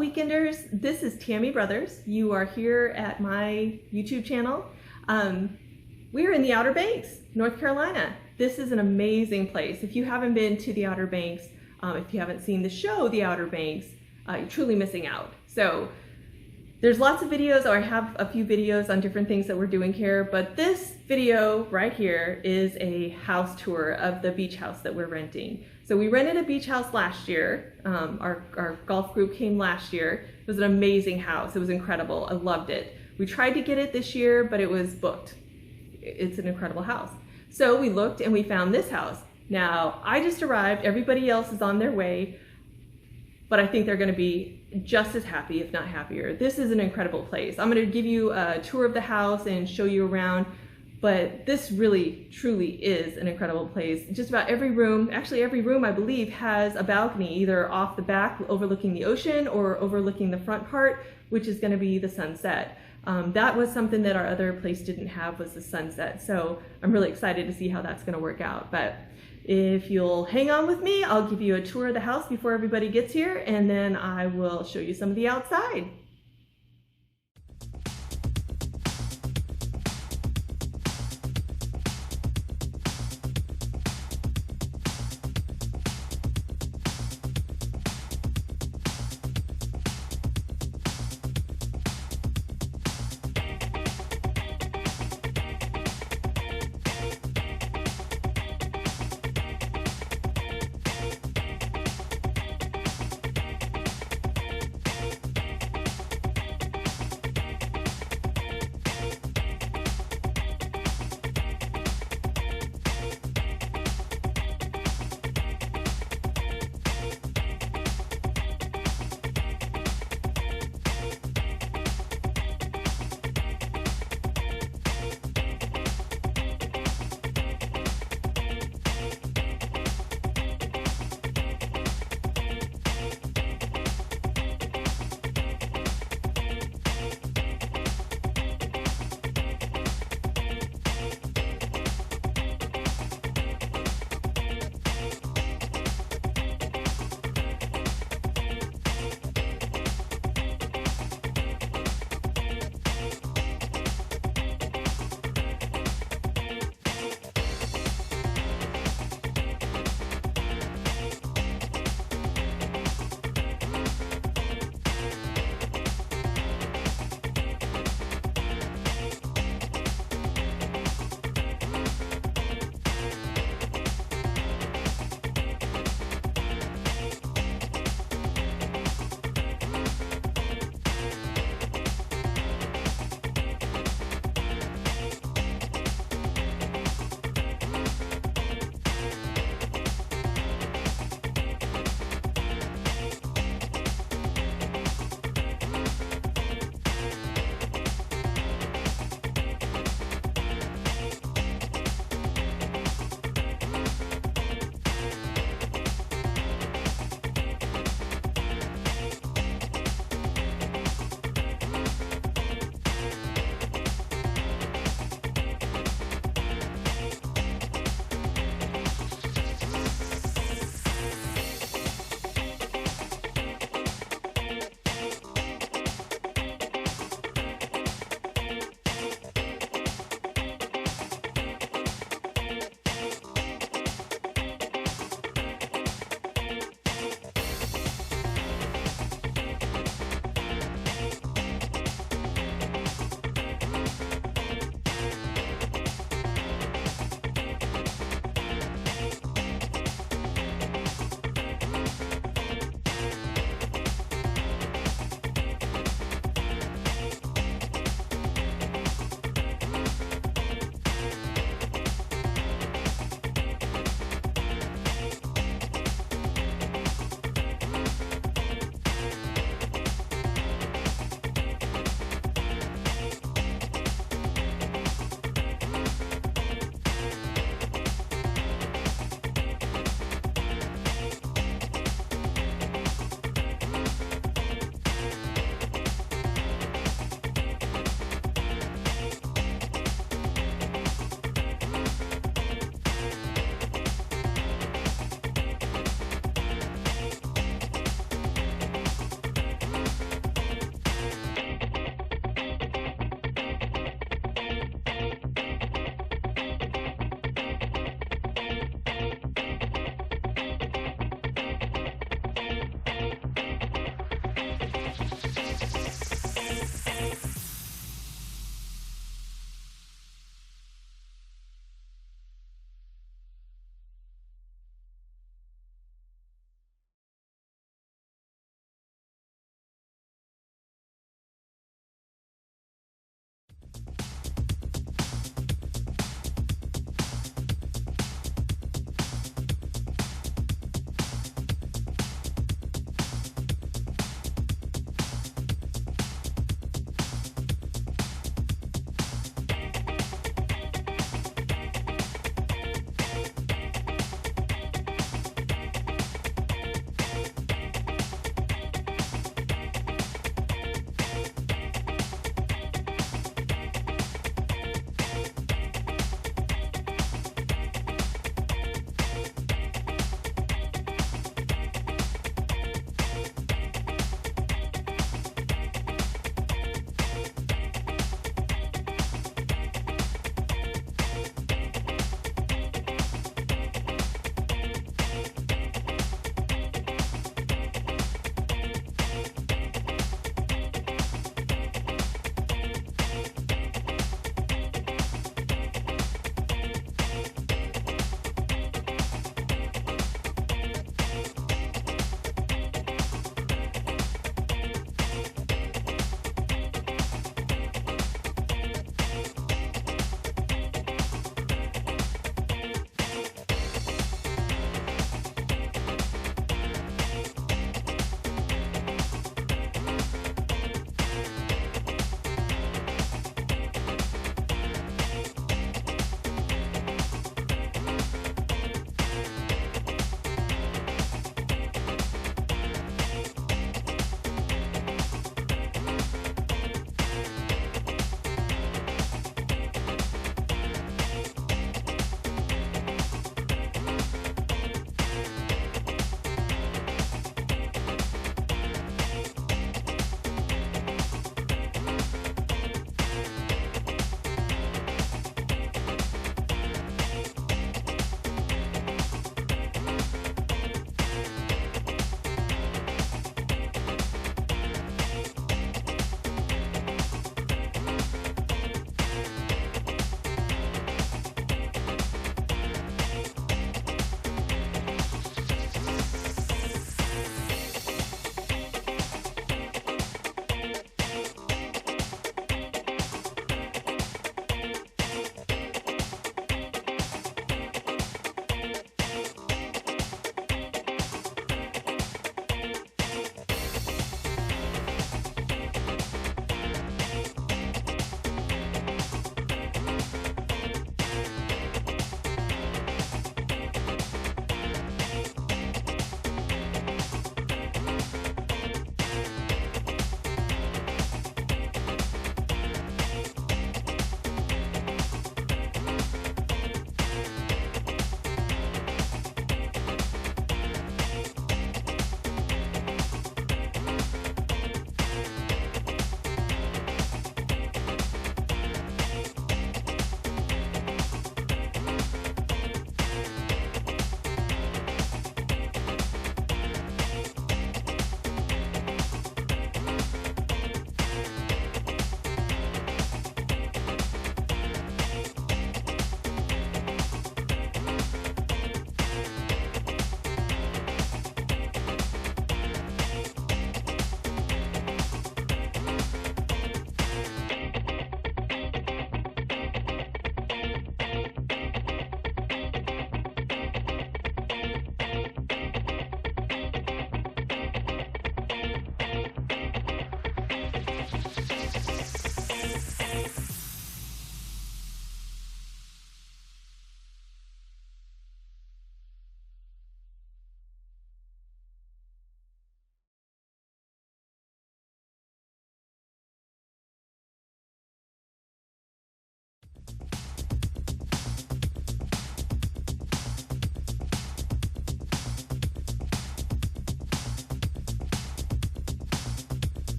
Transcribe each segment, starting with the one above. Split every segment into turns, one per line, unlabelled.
Weekenders, this is Tammy Brothers. You are here at my YouTube channel. We're in the Outer Banks, North Carolina. This is an amazing place. If you haven't been to the Outer Banks, if you haven't seen the show The Outer Banks, you're truly missing out. So there's lots of videos, or I have a few videos on different things that we're doing here, but this video right here is a house tour of the beach house that we're renting. So we rented a beach house last year. Our golf group came last year. It was an amazing house. It was incredible. I loved it. We tried to get it this year, but it was booked. It's an incredible house. So we looked and we found this house. Now, I just arrived. Everybody else is on their way, but I think they're going to be just as happy, if not happier. This is an incredible place. I'm going to give you a tour of the house and show you around, but this really, truly is an incredible place. Just about every room, actually every room I believe, has a balcony, either off the back overlooking the ocean or overlooking the front part, which is going to be the sunset. That was something that our other place didn't have, was the sunset. So I'm really excited to see how that's going to work out. But if you'll hang on with me, I'll give you a tour of the house before everybody gets here, and then I will show you some of the outside.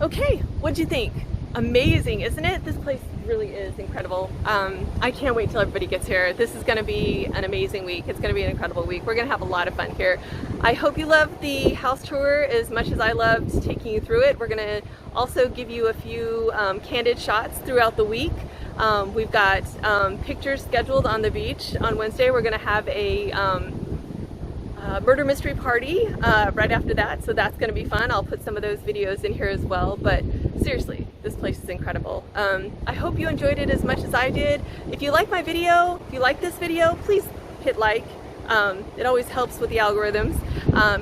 Okay, what'd you think? Amazing, isn't it? This place really is incredible. I can't wait till everybody gets here. This is gonna be an amazing week. It's gonna be an incredible week. We're gonna have a lot of fun here. I hope you love the house tour as much as I loved taking you through it. We're gonna also give you a few candid shots throughout the week. We've got pictures scheduled on the beach on Wednesday. We're gonna have a murder mystery party right after that, so that's going to be fun. I'll put some of those videos in here as well, but seriously, this place is incredible. I hope you enjoyed it as much as I did. If you like my video, if you like this video, please hit like. It always helps with the algorithms.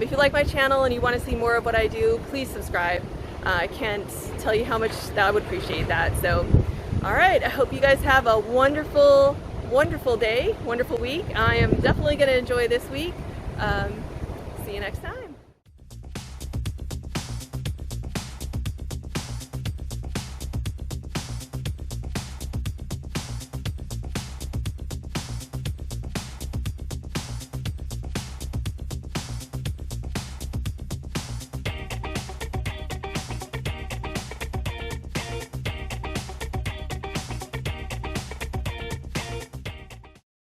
If you like my channel and you want to see more of what I do, please subscribe. I can't tell you how much that I would appreciate that. So, all right, I hope you guys have a wonderful, wonderful day, wonderful week. I am definitely going to enjoy this week. See you next time.